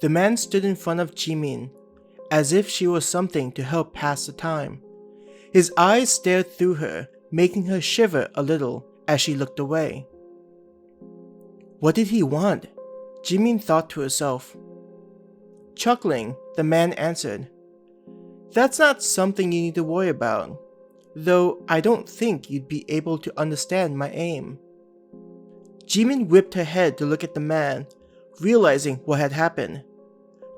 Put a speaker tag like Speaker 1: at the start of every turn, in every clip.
Speaker 1: The man stood in front of Jimin, as if she was something to help pass the time. His eyes stared through her, making her shiver a little as she looked away. What did he want? Jimin thought to herself. Chuckling, the man answered, That's not something you need to worry about, though I don't think you'd be able to understand my aim. Jimin whipped her head to look at the man, realizing what had happened.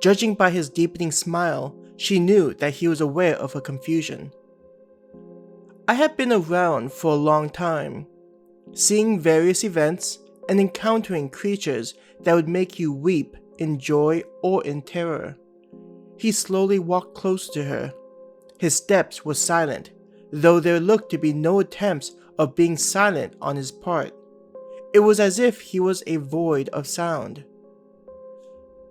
Speaker 1: Judging by his deepening smile, she knew that he was aware of her confusion. I had been around for a long time, seeing various events and encountering creatures that would make you weep in joy or in terror. He slowly walked close to her. His steps were silent, though there looked to be no attempts of being silent on his part. It was as if he was a void of sound.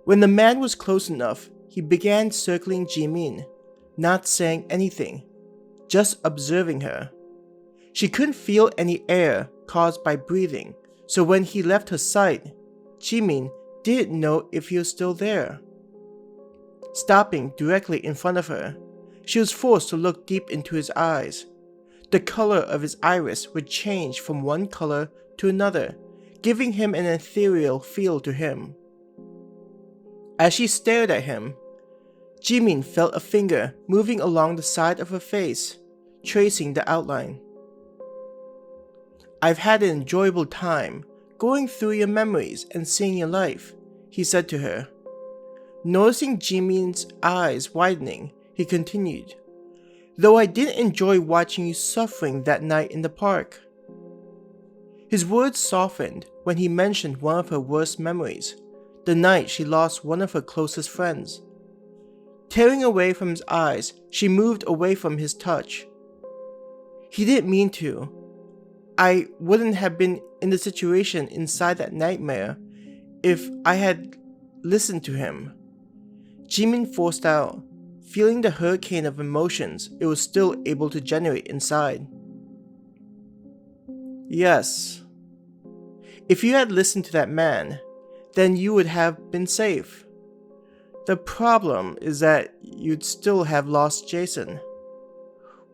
Speaker 1: When the man was close enough, he began circling Jimin, not saying anything, just observing her. She couldn't feel any air caused by breathing, so when he left her sight, Jimin didn't know if he was still there. Stopping directly in front of her, she was forced to look deep into his eyes. The color of his iris would change from one color to another, giving him an ethereal feel to him. As she stared at him, Jimin felt a finger moving along the side of her face, tracing the outline. I've had an enjoyable time going through your memories and seeing your life, he said to her. Noticing Jimin's eyes widening, he continued, Though I didn't enjoy watching you suffering that night in the park. His words softened when he mentioned one of her worst memories, the night she lost one of her closest friends. Tearing away from his eyes, she moved away from his touch. He didn't mean to. I wouldn't have been in the situation inside that nightmare if I had listened to him. Jimin forced out, feeling the hurricane of emotions it was still able to generate inside. Yes. If you had listened to that man, then you would have been safe. The problem is that you'd still have lost Jason.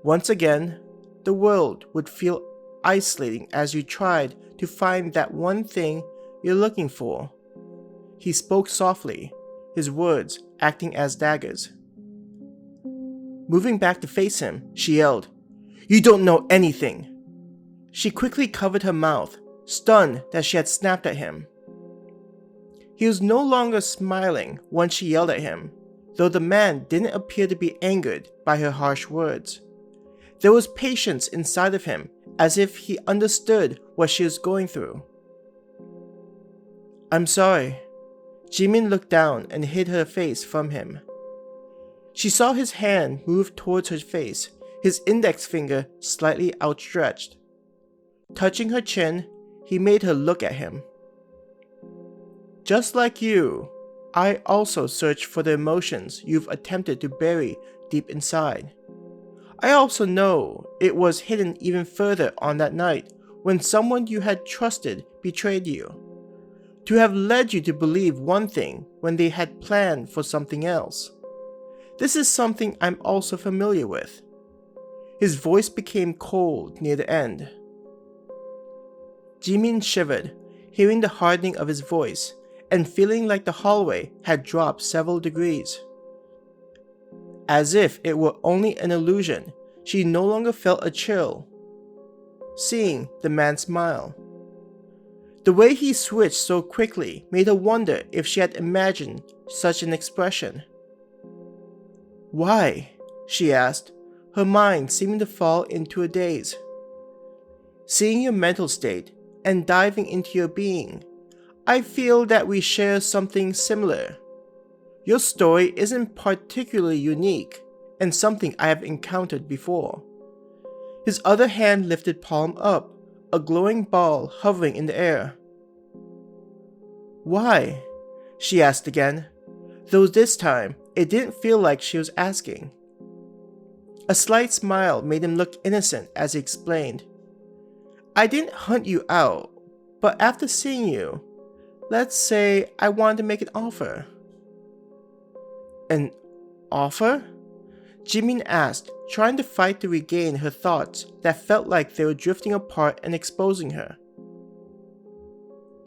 Speaker 1: Once again, the world would feel isolating as you tried to find that one thing you're looking for. He spoke softly, his words acting as daggers. Moving back to face him, she yelled, You don't know anything! She quickly covered her mouth, stunned that she had snapped at him. He was no longer smiling once she yelled at him, though the man didn't appear to be angered by her harsh words. There was patience inside of him, as if he understood what she was going through. I'm sorry. Jimin looked down and hid her face from him. She saw his hand move towards her face, his index finger slightly outstretched. Touching her chin, he made her look at him. Just like you, I also search for the emotions you've attempted to bury deep inside. I also know it was hidden even further on that night when someone you had trusted betrayed you. To have led you to believe one thing when they had planned for something else. This is something I'm also familiar with. His voice became cold near the end. Jimin shivered, hearing the hardening of his voice, and feeling like the hallway had dropped several degrees. As if it were only an illusion, she no longer felt a chill. Seeing the man smile. The way he switched so quickly made her wonder if she had imagined such an expression. Why? She asked, her mind seeming to fall into a daze. Seeing your mental state and diving into your being, I feel that we share something similar. Your story isn't particularly unique and something I have encountered before. His other hand lifted palm up, a glowing ball hovering in the air. Why? She asked again, though this time it didn't feel like she was asking. A slight smile made him look innocent as he explained. I didn't hunt you out, but after seeing you, let's say I wanted to make an offer. An offer? Jimin asked, trying to fight to regain her thoughts that felt like they were drifting apart and exposing her.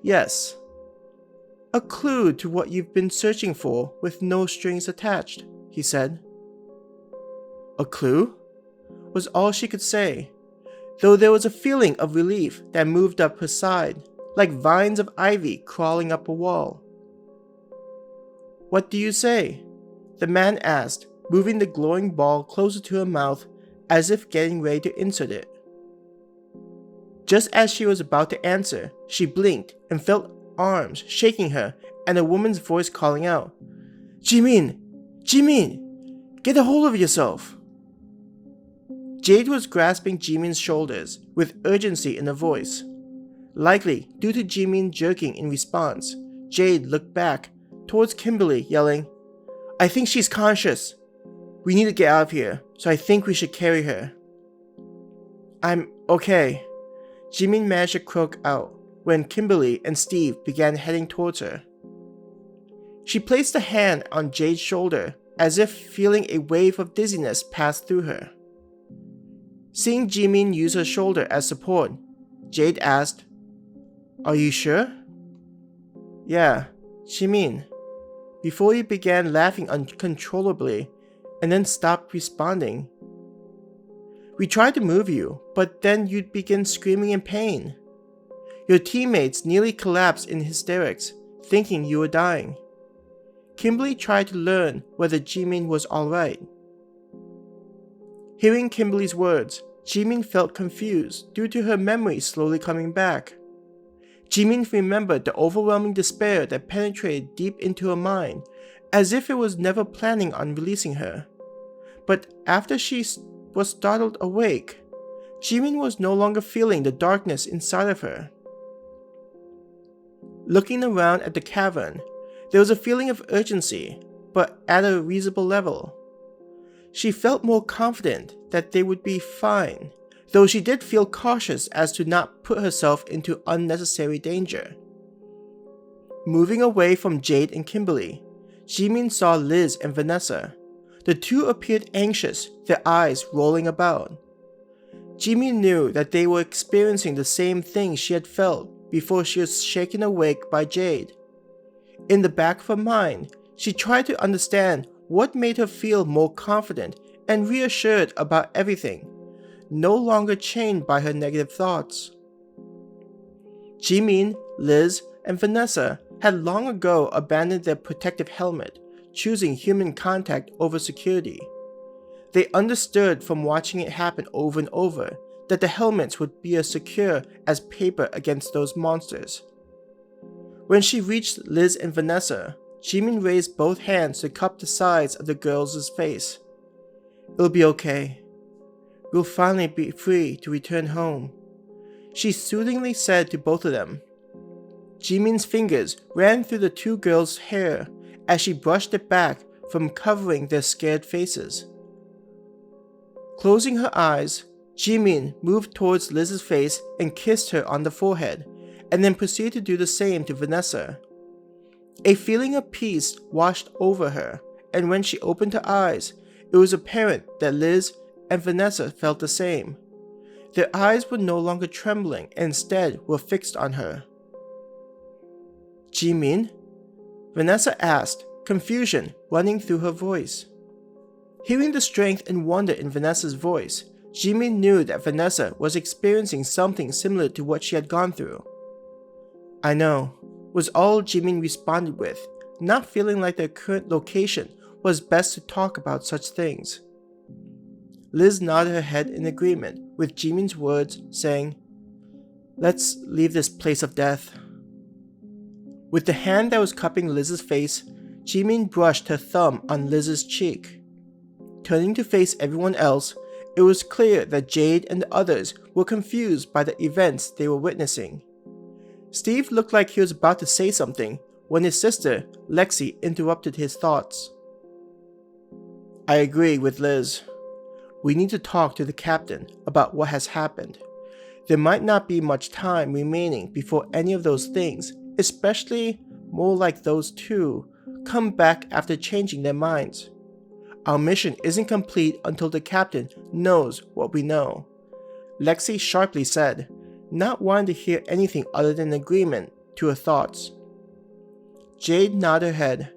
Speaker 1: Yes. A clue to what you've been searching for with no strings attached, he said. A clue? Was all she could say, though there was a feeling of relief that moved up her side, like vines of ivy crawling up a wall. What do you say? The man asked, moving the glowing ball closer to her mouth as if getting ready to insert it. Just as she was about to answer, she blinked and felt arms shaking her and a woman's voice calling out, Jimin! Jimin! Get a hold of yourself! Jade was grasping Jimin's shoulders with urgency in her voice. Likely due to Jimin jerking in response, Jade looked back towards Kimberly, yelling, I think she's conscious. We need to get out of here, so I think we should carry her. I'm okay. Jimin managed to croak out when Kimberly and Steve began heading towards her. She placed a hand on Jade's shoulder as if feeling a wave of dizziness pass through her. Seeing Jimin use her shoulder as support, Jade asked, Are you sure? Yeah, Jimin. Before he began laughing uncontrollably and then stopped responding. We tried to move you, but then you'd begin screaming in pain. Your teammates nearly collapsed in hysterics, thinking you were dying. Kimberly tried to learn whether Jimin was alright. Hearing Kimberly's words, Jimin felt confused due to her memory slowly coming back. Jimin remembered the overwhelming despair that penetrated deep into her mind, as if it was never planning on releasing her. But after she was startled awake, Jimin was no longer feeling the darkness inside of her. Looking around at the cavern, there was a feeling of urgency, but at a reasonable level. She felt more confident that they would be fine, though she did feel cautious as to not put herself into unnecessary danger. Moving away from Jade and Kimberly, Jimin saw Liz and Vanessa. The two appeared anxious, their eyes rolling about. Jimin knew that they were experiencing the same thing she had felt before she was shaken awake by Jade. In the back of her mind, she tried to understand what made her feel more confident and reassured about everything, no longer chained by her negative thoughts. Jimin, Liz, and Vanessa had long ago abandoned their protective helmet, choosing human contact over security. They understood from watching it happen over and over that the helmets would be as secure as paper against those monsters. When she reached Liz and Vanessa, Jimin raised both hands to cup the sides of the girl's face. It'll be okay. We'll finally be free to return home, she soothingly said to both of them. Jimin's fingers ran through the two girls' hair as she brushed it back from covering their scared faces. Closing her eyes, Jimin moved towards Liz's face and kissed her on the forehead, and then proceeded to do the same to Vanessa. A feeling of peace washed over her, and when she opened her eyes, it was apparent that Liz and Vanessa felt the same. Their eyes were no longer trembling and instead were fixed on her. Jimin? Vanessa asked, confusion running through her voice. Hearing the strength and wonder in Vanessa's voice, Jimin knew that Vanessa was experiencing something similar to what she had gone through. I know, was all Jimin responded with, not feeling like their current location was best to talk about such things. Liz nodded her head in agreement with Jimin's words, saying, Let's leave this place of death. With the hand that was cupping Liz's face, Jimin brushed her thumb on Liz's cheek. Turning to face everyone else, it was clear that Jade and the others were confused by the events they were witnessing. Steve looked like he was about to say something when his sister, Lexi, interrupted his thoughts. I agree with Liz. We need to talk to the captain about what has happened. There might not be much time remaining before any of those things, especially more like those two, come back after changing their minds. Our mission isn't complete until the captain knows what we know," Lexi sharply said, not wanting to hear anything other than agreement to her thoughts. Jade nodded her head.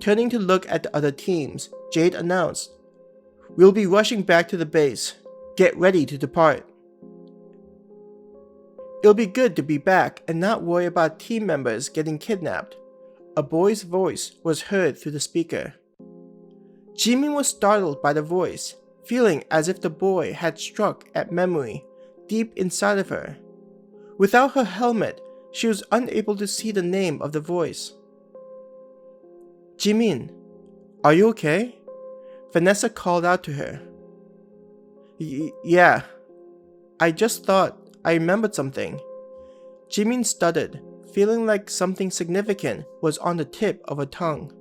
Speaker 1: Turning to look at the other teams, Jade announced, "We'll be rushing back to the base. Get ready to depart." "It'll be good to be back and not worry about team members getting kidnapped," a boy's voice was heard through the speaker. Jimin was startled by the voice, feeling as if the boy had struck at memory deep inside of her. Without her helmet, she was unable to see the name of the voice. "Jimin, are you okay?" Vanessa called out to her. Yeah. I just thought I remembered something." Jimin stuttered, feeling like something significant was on the tip of her tongue.